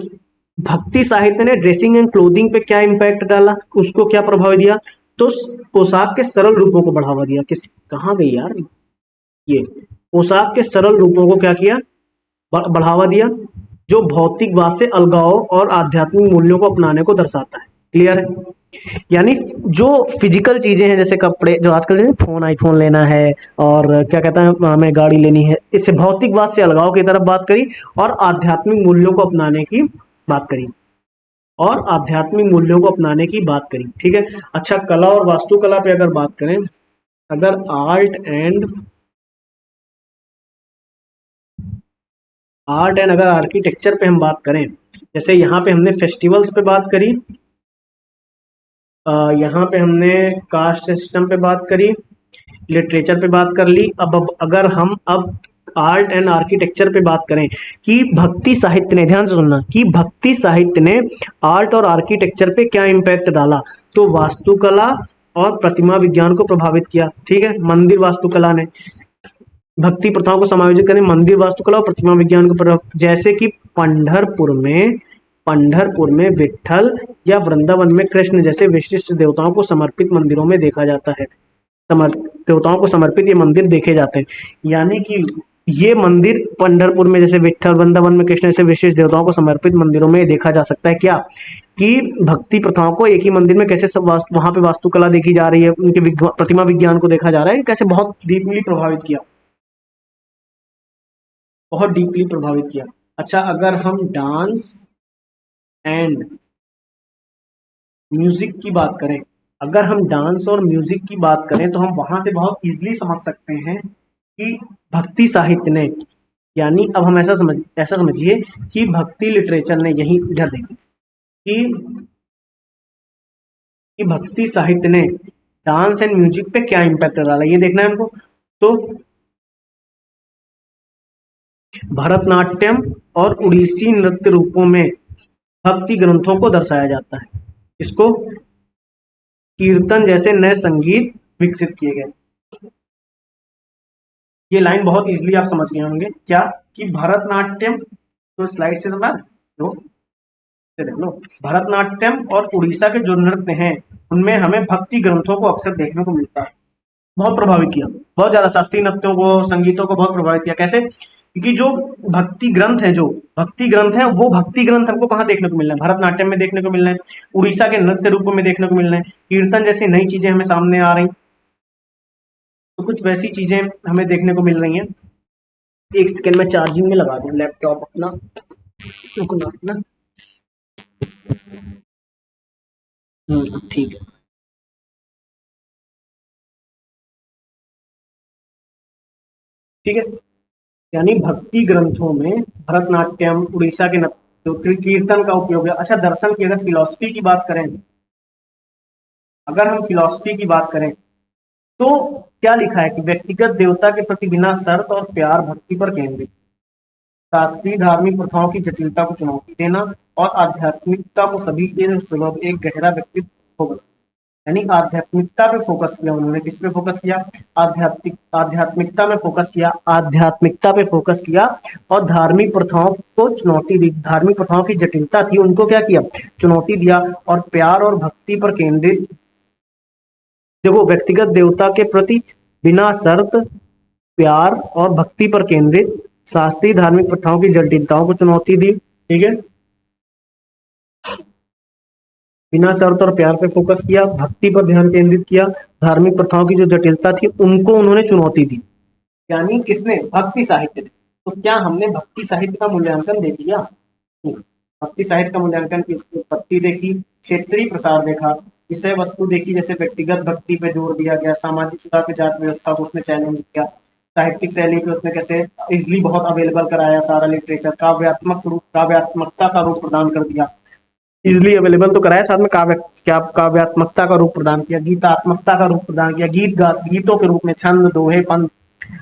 भक्ति साहित्य ने ड्रेसिंग एंड क्लोथिंग पे क्या इम्पैक्ट डाला, उसको क्या प्रभाव दिया, तो पोशाक के सरल रूपों को बढ़ावा दिया। कहाँ गई यार, ये पोशाक के सरल रूपों को क्या किया, बढ़ावा दिया, जो भौतिकवाद से अलगाव और आध्यात्मिक मूल्यों को अपनाने को दर्शाता है। क्लियर है, यानी जो फिजिकल चीजें हैं जैसे कपड़े, जो आजकल जैसे फोन आईफोन लेना है और क्या कहता है हमें गाड़ी लेनी है, इससे भौतिकवाद से अलगाव की तरफ बात करी और आध्यात्मिक मूल्यों को अपनाने की बात करी, और आध्यात्मिक मूल्यों को अपनाने की बात करी। ठीक है। अच्छा, कला और वास्तुकला पे अगर बात करें, अगर आर्ट एंड अगर आर्किटेक्चर पे हम बात करें, जैसे यहाँ पे हमने फेस्टिवल्स पे बात करी, यहाँ पे हमने कास्ट सिस्टम पे बात करी, लिटरेचर पे बात कर ली। अब अगर हम अब आर्ट एंड आर्किटेक्चर पे बात करें कि भक्ति साहित्य ने, ध्यान से सुनना, कि भक्ति साहित्य ने आर्ट और आर्किटेक्चर पे क्या इम्पैक्ट डाला, तो वास्तुकला और प्रतिमा विज्ञान को प्रभावित किया। ठीक है। मंदिर वास्तुकला ने भक्ति प्रथाओं को समायोजित करने मंदिर वास्तुकला और प्रतिमा विज्ञान को प्रभाव, जैसे कि पंढरपुर में विट्ठल या वृंदावन में कृष्ण जैसे विशिष्ट देवताओं को समर्पित मंदिरों में देखा जाता है, देवताओं को समर्पित ये मंदिर देखे जाते हैं। यानी कि ये मंदिर पंढरपुर में जैसे विट्ठल, वृंदावन में कृष्ण जैसे विशेष देवताओं को समर्पित मंदिरों में देखा जा सकता है। क्या कि भक्ति प्रथाओं को एक ही मंदिर में कैसे सब वहां पे वास्तुकला देखी जा रही है, उनके प्रतिमा विज्ञान को देखा जा रहा है, कैसे बहुत डीपली प्रभावित किया, बहुत डीपली प्रभावित किया। अच्छा, अगर हम डांस एंड म्यूजिक की बात करें, अगर हम डांस और म्यूजिक की बात करें तो हम वहां से बहुत इजीली समझ सकते हैं कि भक्ति साहित्य ने, यानी अब हम ऐसा समझिए कि भक्ति लिटरेचर ने, यही इधर देखिए कि भक्ति साहित्य ने डांस एंड म्यूजिक पे क्या इम्पैक्ट डाला, ये देखना है हमको। तो भरतनाट्यम और उड़ीसी नृत्य रूपों में भक्ति ग्रंथों को दर्शाया जाता है। इसको कीर्तन जैसे नए संगीत विकसित किए गए। ये लाइन बहुत इजीली आप समझ गए होंगे क्या, कि भरतनाट्यम, तो स्लाइड से समझ लो, देख लो, भरतनाट्यम और उड़ीसा के जो नृत्य हैं उनमें हमें भक्ति ग्रंथों को अक्सर देखने को मिलता है। बहुत प्रभावित किया, बहुत ज्यादा शास्त्रीय नृत्यों को, संगीतों को बहुत प्रभावित किया। कैसे? क्योंकि जो भक्ति ग्रंथ है वो भक्ति ग्रंथ हमको कहाँ देखने को मिल रहे हैं? भरतनाट्यम में देखने को मिल रहे हैं, उड़ीसा के नृत्य रूपों में देखने को मिल रहे हैं, कीर्तन जैसी नई चीजें हमें सामने आ रही, तो कुछ वैसी चीजें हमें देखने को मिल रही हैं। एक सेकेंड में चार्जिंग में लगा दूं लैपटॉप अपना, रुकना ना। ठीक है, ठीक है। यानी भक्ति ग्रंथों में भरतनाट्यम, उड़ीसा के नृत्य, जो कीर्तन का उपयोग है। अच्छा, दर्शन की अगर फिलॉसफी की बात करें, अगर हम फिलॉसफी की बात करें तो क्या लिखा है कि व्यक्तिगत देवता के प्रति बिना शर्त और प्यार भक्ति पर केंद्रित, शास्त्रीय धार्मिक प्रथाओं की जटिलता को चुनौती देना और आध्यात्मिकता को सभी के सुलभ एक गहरा व्यक्तित्व होगा। यानी आध्यात्मिकता पे फोकस किया उन्होंने। किस पे फोकस किया? आध्यात्मिकता में फोकस किया, आध्यात्मिकता पे फोकस किया और धार्मिक प्रथाओं को चुनौती दी। धार्मिक प्रथाओं की जटिलता थी, उनको क्या किया? चुनौती दिया। और प्यार और भक्ति पर केंद्रित, देखो, व्यक्तिगत देवता के प्रति बिना शर्त प्यार और भक्ति पर केंद्रित, शास्त्रीय धार्मिक प्रथाओं की जटिलताओं को चुनौती दी। ठीक है, बिना शर्त और प्यार पे फोकस किया, भक्ति पर ध्यान केंद्रित किया, धार्मिक प्रथाओं की जो जटिलता थी उनको उन्होंने चुनौती दी। यानी किसने? भक्ति साहित्य ने। तो क्या हमने भक्ति साहित्य का मूल्यांकन देख लिया? भक्ति साहित्य का मूल्यांकन की उत्पत्ति देखी, क्षेत्रीय प्रसार देखा, विषय वस्तु देखी, जैसे व्यक्तिगत भक्ति पे जोर दिया गया, सामाजिक सुधार के जात व्यवस्था को उसने चैलेंज किया, साहित्यिक शैली पे उसने कैसे इजिली बहुत अवेलेबल कराया सारा लिटरेचर, काव्यात्मकता का रूप प्रदान कर दिया, इजिली अवेलेबल तो कराया, साथ में काव्यात्मकता का रूप प्रदान किया, गीतात्मकता का रूप प्रदान किया, गीतों के रूप में छंद, दोहे,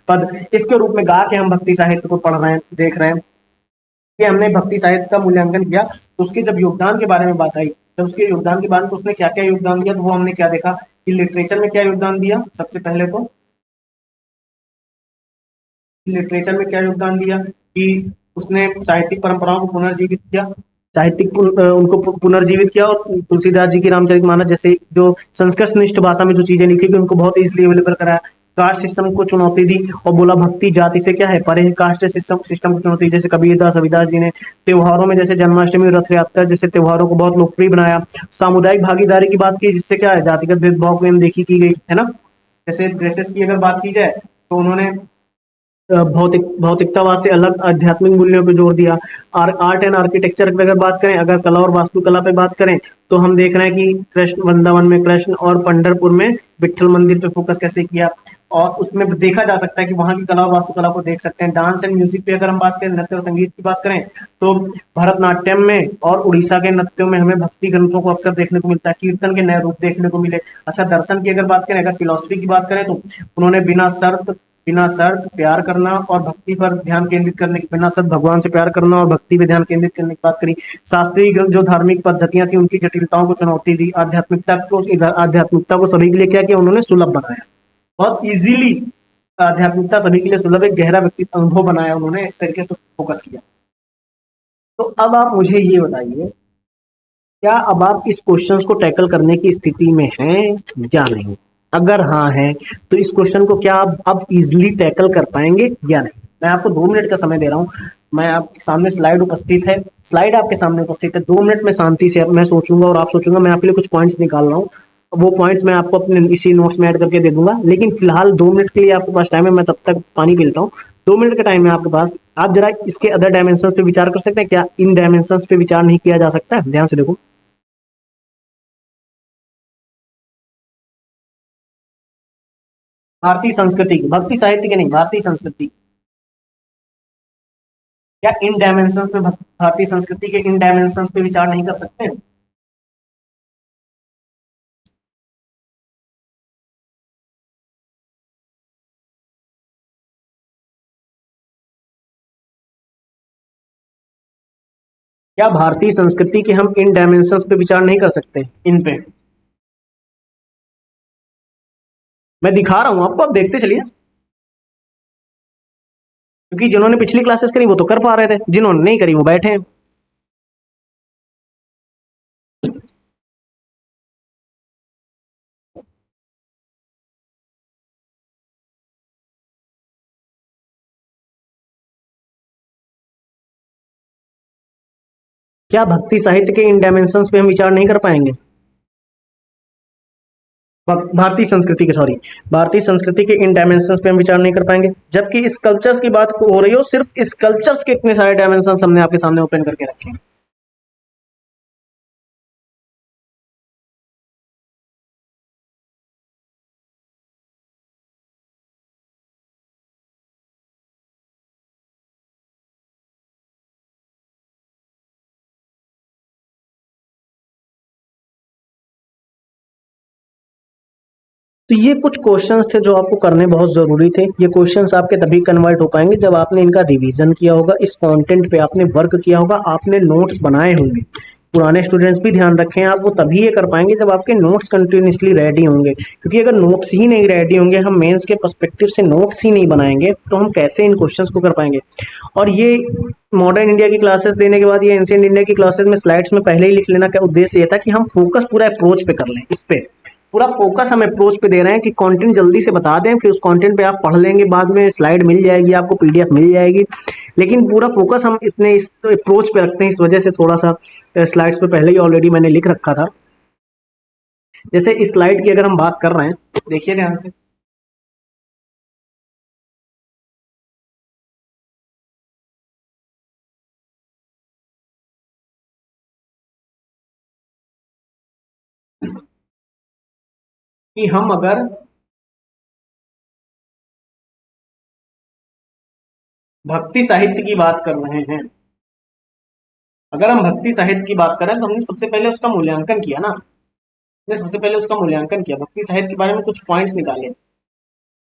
पद इसके रूप में गा के हम भक्ति साहित्य को पढ़ रहे हैं, देख रहे हैं। कि हमने भक्ति साहित्य का मूल्यांकन किया तो उसके जब योगदान के बारे में बात आई, जब उसके योगदान के बारे में, तो उसने क्या क्या योगदान दिया, तो वो हमने क्या देखा कि लिटरेचर में क्या योगदान दिया। सबसे पहले तो लिटरेचर में क्या योगदान दिया कि उसने साहित्यिक परंपराओं को पुनर्जीवित किया, उनको पुनर्जीवित किया, और तुलसीदास जी की रामचरितमानस जैसे जो संस्कृतनिष्ठ भाषा में जो चीजें लिखी गई उनको बहुत इजीली अवेलेबल कराया। कास्ट सिस्टम को चुनौती दी और बोला भक्ति जाति से क्या है परे है, कास्ट सिस्टम को चुनौती। जैसे कबीरदास रविदास जी ने त्योहारों में, जैसे जन्माष्टमी, रथ यात्रा जैसे त्योहारों को बहुत लोकप्रिय बनाया। सामुदायिक भागीदारी की बात की, जिससे क्या है जातिगत भेदभाव को देखी की गई है ना। जैसे ड्रेसेस की अगर बात की जाए तो उन्होंने भौतिकतावाद से अलग आध्यात्मिक मूल्यों पर जोर दिया। आर्ट एंड आर्किटेक्चर की अगर बात करें, अगर कला और वास्तुकला पे बात करें, तो हम देख रहे हैं कि कृष्ण वृंदावन में कृष्ण और पंढरपुर में विठल मंदिर पे फोकस कैसे किया, और उसमें देखा जा सकता है कि वहां की कला और वास्तुकला को देख सकते हैं। डांस एंड म्यूजिक पे अगर हम बात करें, नृत्य और संगीत की बात करें, तो भरतनाट्यम में और उड़ीसा के नृत्यों में हमें भक्ति ग्रंथों को अक्सर देखने को मिलता है, कीर्तन के नए रूप देखने को मिले। अच्छा, दर्शन की अगर बात करें, अगर फिलोसफी की बात करें, तो उन्होंने बिना शर्त प्यार करना और भक्ति पर ध्यान केंद्रित करने की, बिना शर्त भगवान से प्यार करना और भक्ति पे ध्यान केंद्रित करने की बात करी। शास्त्रीय जो धार्मिक पद्धतियां थी उनकी जटिलताओं को चुनौती दी। आध्यात्मिकता को सभी के लिए क्या किया उन्होंने? सुलभ बनाया, बहुत इजीली आध्यात्मिकता सभी के लिए सुलभ, एक गहरा व्यक्तित्व अनुभव बनाया उन्होंने, इस तरीके से फोकस किया। तो अब आप मुझे ये बताइए, क्या अब आप इस क्वेश्चंस को टैकल करने की स्थिति में हैं या नहीं? अगर हाँ है तो इस क्वेश्चन को क्या आप अब इजिली टैकल कर पाएंगे या नहीं? मैं आपको 2 मिनट का समय दे रहा हूँ। मैं आपके सामने स्लाइड उपस्थित है, स्लाइड आपके सामने उपस्थित है। 2 मिनट में शांति से मैं सोचूंगा और आप सोचूंगा, मैं आपके लिए कुछ पॉइंट्स निकाल रहा हूँ, वो पॉइंट्स मैं आपको अपने इसी नोट्स में ऐड करके दे दूंगा। लेकिन फिलहाल 2 मिनट के लिए आपके पास टाइम है, मैं तब तक पानी पी लेता हूँ। 2 मिनट का टाइम है आपके पास। आप जरा इसके अदर डायमेंशन पे विचार कर सकते हैं क्या? इन डायमेंशन पे विचार नहीं किया जा सकता है? ध्यान से देखो। भारतीय संस्कृति की, भक्ति साहित्य की नहीं, भारतीय संस्कृति। क्या इन डायमेंशन पे, भारतीय संस्कृति के इन डायमेंशन पे विचार नहीं कर सकते? क्या भारतीय संस्कृति के हम इन डायमेंशंस पे विचार नहीं कर सकते? इन पे मैं दिखा रहा हूं आपको, आप देखते चलिए। क्योंकि जिन्होंने पिछली क्लासेस करी वो तो कर पा रहे थे, जिन्होंने नहीं करी वो बैठे हैं। क्या भक्ति साहित्य के इन डायमेंशंस पे हम विचार नहीं कर पाएंगे? भारतीय संस्कृति के, सॉरी, भारतीय संस्कृति के इन डायमेंशंस पे हम विचार नहीं कर पाएंगे, जबकि स्कल्पचर्स की बात हो रही हो, सिर्फ स्कल्पचर्स के इतने सारे डायमेंशंस हमने आपके सामने ओपन करके रखे हैं। तो ये कुछ क्वेश्चंस थे जो आपको करने बहुत ज़रूरी थे। ये क्वेश्चंस आपके तभी कन्वर्ट हो पाएंगे जब आपने इनका रिवीजन किया होगा, इस कंटेंट पे आपने वर्क किया होगा, आपने नोट्स बनाए होंगे। पुराने स्टूडेंट्स भी ध्यान रखें, आप वो तभी ये कर पाएंगे जब आपके नोट्स कंटिन्यूसली रेडी होंगे। क्योंकि अगर नोट्स ही नहीं रेडी होंगे, हम मेंस के पर्सपेक्टिव से नोट्स ही नहीं बनाएंगे, तो हम कैसे इन क्वेश्चंस को कर पाएंगे। और ये मॉडर्न इंडिया की क्लासेस देने के बाद ये एंशिएंट इंडिया की क्लासेस में स्लाइड्स में पहले ही लिख लेना का उद्देश्य ये था कि हम फोकस पूरा अप्रोच पे कर लें। इस पे पूरा फोकस हम अप्रोच पे दे रहे हैं कि कंटेंट जल्दी से बता दें, फिर उस कंटेंट पे आप पढ़ लेंगे, बाद में स्लाइड मिल जाएगी आपको, पीडीएफ मिल जाएगी। लेकिन पूरा फोकस हम इतने इस अप्रोच पे रखते हैं, इस वजह से थोड़ा सा स्लाइड्स पे पहले ही ऑलरेडी मैंने लिख रखा था। जैसे इस स्लाइड की अगर हम बात कर रहे हैं, देखिए ध्यान से, कि हम अगर भक्ति साहित्य की बात कर रहे हैं, अगर हम भक्ति साहित्य की बात करें तो हमने सबसे पहले उसका मूल्यांकन किया ना, हमने सबसे पहले उसका मूल्यांकन किया, भक्ति साहित्य के बारे में कुछ पॉइंट्स निकाले,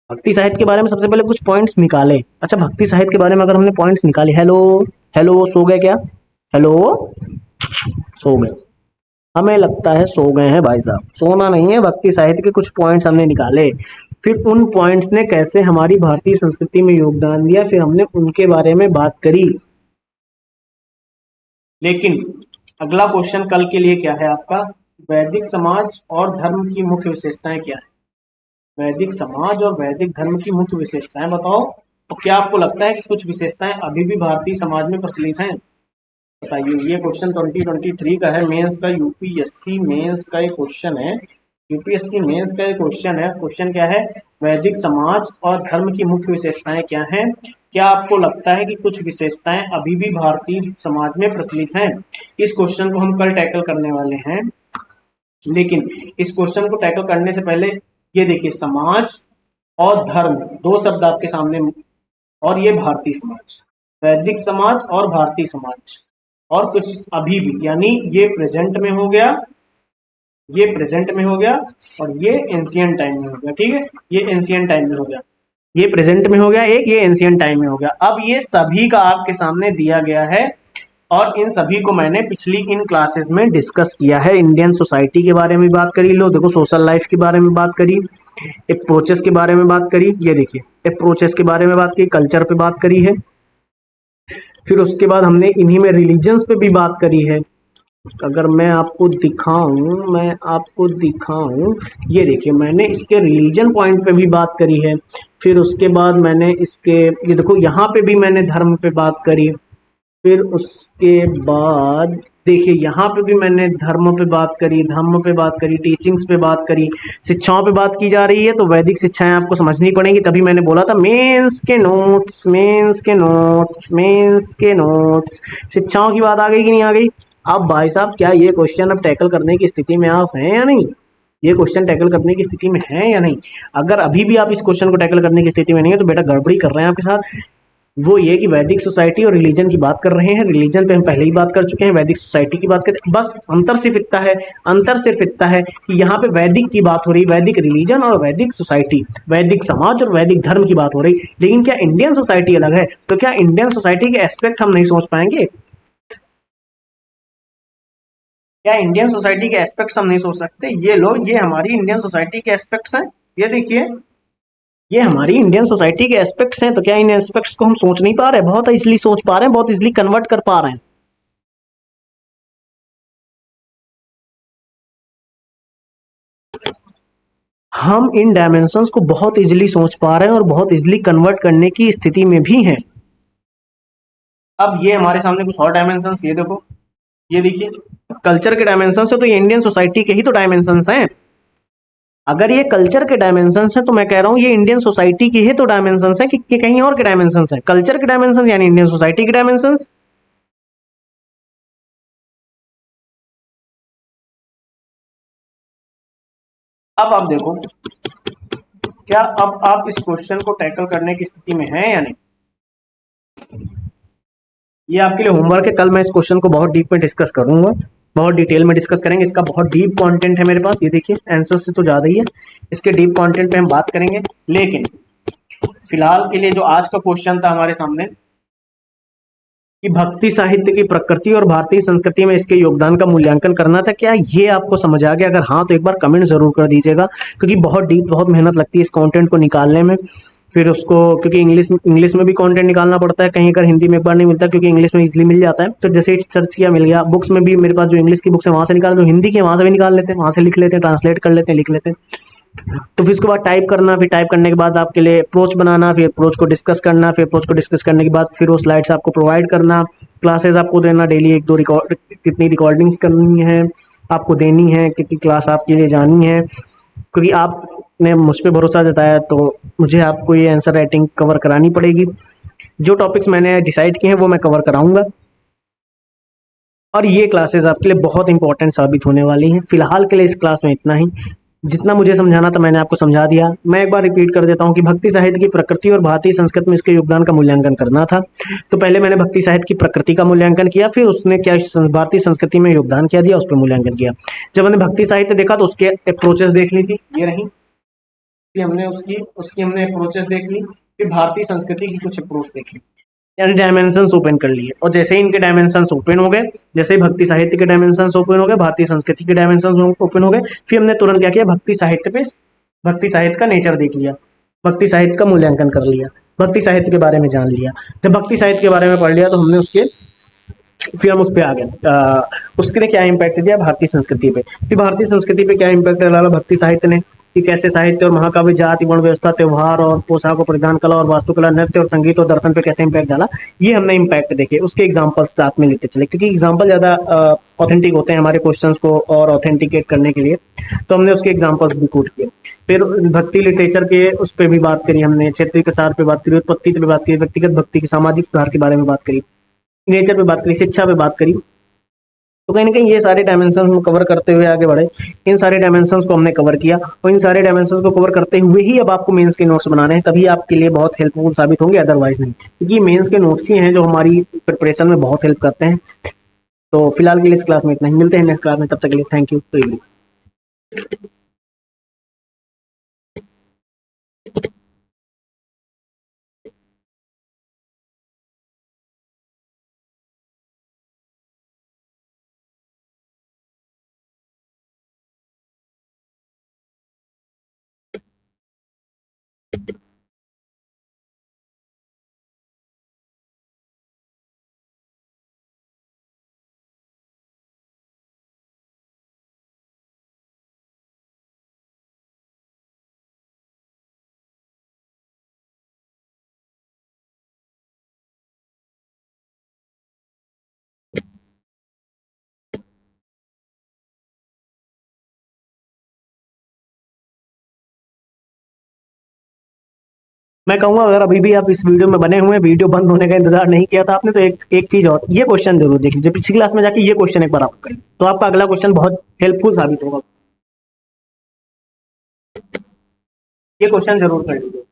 भक्ति साहित्य के बारे में सबसे पहले कुछ पॉइंट्स निकाले। अच्छा, भक्ति साहित्य के बारे में अगर हमने पॉइंट्स निकाले, हेलो हेलो, सो गए क्या? हेलो, सो गए? हमें लगता है सो गए हैं भाई साहब। सोना नहीं है, भक्ति साहित्य के कुछ पॉइंट्स हमने निकाले, फिर उन पॉइंट्स ने कैसे हमारी भारतीय संस्कृति में योगदान दिया, फिर हमने उनके बारे में बात करी। लेकिन अगला क्वेश्चन कल के लिए क्या है आपका? वैदिक समाज और धर्म की मुख्य विशेषताएं क्या है? वैदिक समाज और वैदिक धर्म की मुख्य विशेषताएं बताओ। तो क्या आपको लगता है कि कुछ विशेषताएं अभी भी भारतीय समाज में प्रचलित हैं? बताइए। ये क्वेश्चन 2023 का है, मेंस का, यूपीएससी मेंस का ये क्वेश्चन है, यूपीएससी मेंस का ये क्वेश्चन है। क्वेश्चन क्या है? वैदिक समाज और धर्म की मुख्य विशेषताएं क्या हैं? क्या आपको लगता है कि कुछ विशेषताएं अभी भी भारतीय समाज में प्रचलित हैं? इस क्वेश्चन को हम कल टैकल करने वाले हैं। लेकिन इस क्वेश्चन को टैकल करने से पहले ये देखिए, समाज और धर्म दो शब्द आपके सामने, और ये भारतीय समाज, वैदिक समाज और भारतीय समाज, और कुछ अभी भी, यानी ये प्रेजेंट में हो गया, ये प्रेजेंट में हो गया, और ये एंशिएंट टाइम में हो गया। ठीक है, ये एंशिएंट टाइम में हो गया, ये प्रेजेंट में हो गया एक, ये एंशिएंट टाइम में हो गया। अब ये सभी का आपके सामने दिया गया है, और इन सभी को मैंने पिछली इन क्लासेस में डिस्कस किया है। इंडियन सोसाइटी के बारे में बात करी, लो देखो, सोशल लाइफ के बारे में बात करी, अप्रोचेस के बारे में बात करी, ये देखिए अप्रोचेस के बारे में बात की, कल्चर पे बात करी है, फिर उसके बाद हमने इन्हीं में रिलीजन्स पे भी बात करी है। अगर मैं आपको दिखाऊं, ये देखिए मैंने इसके रिलीजन पॉइंट पे भी बात करी है, फिर उसके बाद मैंने इसके, ये देखो यहाँ पे भी मैंने धर्म पे बात करी, फिर उसके बाद देखिए यहाँ पे भी मैंने धर्म पे बात करी, धम्म पे बात करी, टीचिंग्स पे बात करी, शिक्षाओं पे बात की जा रही है, तो वैदिक शिक्षाएं आपको समझनी पड़ेंगी। तभी मैंने बोला था मेंस के नोट्स, मेंस के नोट्स, मेंस के नोट्स। शिक्षाओं की बात आ गई कि नहीं आ गई? अब भाई साहब, क्या ये क्वेश्चन अब टैकल करने की स्थिति में आप हैं या नहीं? ये क्वेश्चन टैकल करने की स्थिति में है या नहीं। अगर अभी भी आप इस क्वेश्चन को टैकल करने की स्थिति में नहीं है तो बेटा गड़बड़ी कर रहे हैं आपके साथ। वो ये कि वैदिक सोसाइटी और रिलीजन की बात कर रहे हैं। रिलीजन पे हम पहले ही बात कर चुके हैं, वैदिक सोसाइटी की बात करते हैं। बस अंतर सिर्फ इतना है कि यहाँ पे वैदिक की बात हो रही, वैदिक रिलीजन और वैदिक सोसाइटी, वैदिक समाज और वैदिक धर्म की बात हो रही। लेकिन क्या इंडियन सोसाइटी अलग है? तो क्या इंडियन सोसाइटी के एस्पेक्ट हम नहीं सोच पाएंगे? क्या इंडियन सोसाइटी के एस्पेक्ट्स हम नहीं सोच सकते? ये लो, ये हमारी इंडियन सोसाइटी के एस्पेक्ट्स हैं। ये देखिए, ये हमारी इंडियन सोसाइटी के एस्पेक्ट्स हैं। तो क्या इन एस्पेक्ट्स को हम सोच नहीं पा रहे? बहुत इजीली सोच पा रहे हैं, बहुत इजीली कन्वर्ट कर पा रहे हैं। हम इन डायमेंशंस को बहुत इजीली सोच पा रहे हैं और बहुत इजीली कन्वर्ट करने की स्थिति में भी हैं। अब ये हमारे सामने कुछ और डायमेंशंस, ये देखो, ये देखिए, कल्चर के डायमेंशंस है तो ये इंडियन सोसाइटी के ही तो डायमेंशंस हैं। अगर ये कल्चर के डायमेंशंस हैं तो मैं कह रहा हूं ये इंडियन सोसाइटी के ही तो डायमेंशंस हैं कि कहीं और के डायमेंशंस हैं। कल्चर के डायमेंशंस यानी इंडियन सोसाइटी के डायमेंशंस। अब आप देखो, क्या अब आप इस क्वेश्चन को टैकल करने की स्थिति में हैं या नहीं? ये आपके लिए होमवर्क है। कल मैं इस क्वेश्चन को बहुत डीप में डिस्कस करूंगा, बहुत डिटेल में डिस्कस करेंगे। इसका बहुत डीप कंटेंट है मेरे पास, ये देखिए, आंसर से तो ज्यादा ही है। इसके डीप कंटेंट पे हम बात करेंगे। लेकिन फिलहाल के लिए जो आज का क्वेश्चन था हमारे सामने कि भक्ति साहित्य की प्रकृति और भारतीय संस्कृति में इसके योगदान का मूल्यांकन करना था, क्या ये आपको समझ आ गया? अगर हाँ तो एक बार कमेंट जरूर कर दीजिएगा, क्योंकि बहुत डीप, बहुत मेहनत लगती है इस कंटेंट को निकालने में। फिर उसको, क्योंकि इंग्लिश में भी कंटेंट निकालना पड़ता है, कहीं अगर हिंदी में एक बार नहीं मिलता, क्योंकि इंग्लिश में इजीली मिल जाता है। तो जैसे ही सर्च किया मिल गया। बुक्स में भी मेरे पास जो इंग्लिश की बुक्स है वहां से निकाल, जो हिंदी की है वहां से भी निकाल लेते हैं, वहां से लिख लेते हैं, ट्रांसलेट कर लेते हैं, लिख लेते हैं। तो फिर उसके बाद टाइप करना, फिर टाइप करने के बाद आपके लिए अप्रोच बनाना, फिर अप्रोच को डिस्कस करना, फिर अप्रोच को डिस्कस करने के बाद फिर वो स्लाइड्स आपको प्रोवाइड करना, क्लासेस आपको देना, डेली एक दो रिकॉर्ड, कितनी रिकॉर्डिंग्स करनी है आपको देनी है, कितनी क्लास आपके लिए जानी है। क्योंकि आपने मुझ पर भरोसा जताया तो मुझे आपको ये आंसर राइटिंग कवर करानी पड़ेगी। जो टॉपिक्स मैंने डिसाइड किए हैं वो मैं कवर कराऊंगा, और ये क्लासेस आपके लिए बहुत इंपॉर्टेंट साबित होने वाली हैं। फिलहाल के लिए इस क्लास में इतना ही। जितना मुझे समझाना था मैंने आपको समझा दिया। मैं एक बार रिपीट कर देता हूँ कि भक्ति साहित्य की प्रकृति और भारतीय संस्कृति में इसके योगदान का मूल्यांकन करना था। तो पहले मैंने भक्ति साहित्य की प्रकृति का मूल्यांकन किया, फिर उसने क्या भारतीय संस्कृति में योगदान क्या दिया उस पर मूल्यांकन किया। जब मैंने भक्ति साहित्य देखा तो उसके अप्रोचेस देख ली थी, ये रही। हमने उसकी उसकी हमने अप्रोचेस देख ली। फिर भारतीय संस्कृति की कुछ अप्रोच देख ली, यानी डायमेंशंस ओपन कर लिए। और जैसे ही इनके डायमेंशंस ओपन हो गए, जैसे ही भक्ति साहित्य के डायमेंशंस ओपन हो गए, भारतीय संस्कृति के डायमेंशंस ओपन हो गए, फिर हमने तुरंत क्या किया, भक्ति साहित्य का नेचर देख लिया, भक्ति साहित्य का मूल्यांकन कर लिया, भक्ति साहित्य के बारे में जान लिया। जब भक्ति साहित्य के बारे में पढ़ लिया तो हमने उसके, फिर हम उस पर आ गए। उसके क्या इम्पैक्ट दिया भारतीय संस्कृति पे, फिर भारतीय संस्कृति पे क्या इम्पैक्ट डाला भक्ति साहित्य ने, कि कैसे साहित्य और महाकाव्य, जाति, वर्ण व्यवस्था, त्योहार और पोशाक और परिधान कला और वास्तुकला, नृत्य और संगीत और दर्शन पे कैसे इम्पैक्ट डाला। ये हमने इम्पैक्ट देखे, उसके एग्जाम्पल्स साथ में लेते चले, क्योंकि एग्जाम्पल ज्यादा ऑथेंटिक होते हैं हमारे क्वेश्चंस को और ऑथेंटिकेट करने के लिए। तो हमने उसके एग्जाम्पल्स भी कोट किए। फिर भक्ति लिटरेचर के उस पर भी बात करी हमने, क्षेत्रीय प्रसार पे बात करी, उत्पत्ति पे बात करी, व्यक्तिगत भक्ति की सामाजिक सुधार के बारे में बात करी, नेचर पे बात करी, शिक्षा पे बात करी। तो कहीं ना कहीं ये सारे डायमेंशंस हम कवर करते हुए आगे बढ़े। इन सारे डायमेंशंस को हमने कवर किया, और इन सारे डायमेंशंस को कवर करते हुए ही अब आपको मेंस के नोट्स बनाने हैं, तभी आपके लिए बहुत हेल्पफुल साबित होंगे, अदरवाइज नहीं। क्योंकि मेंस के नोट्स ही हैं जो हमारी प्रिपरेशन में बहुत हेल्प करते हैं। तो फिलहाल के लिए इस क्लास में इतना ही, मिलते हैं नेक्स्ट क्लास में, तब तक के लिए थैंक यू। मैं कहूंगा अगर अभी भी आप इस वीडियो में बने हुए हैं, वीडियो बंद होने का इंतजार नहीं किया था आपने, तो एक एक चीज और, ये क्वेश्चन जरूर देख लीजिए, पिछली क्लास में जाके ये क्वेश्चन एक बार आप करें, तो आपका अगला क्वेश्चन बहुत हेल्पफुल साबित होगा। ये क्वेश्चन जरूर कर लीजिए।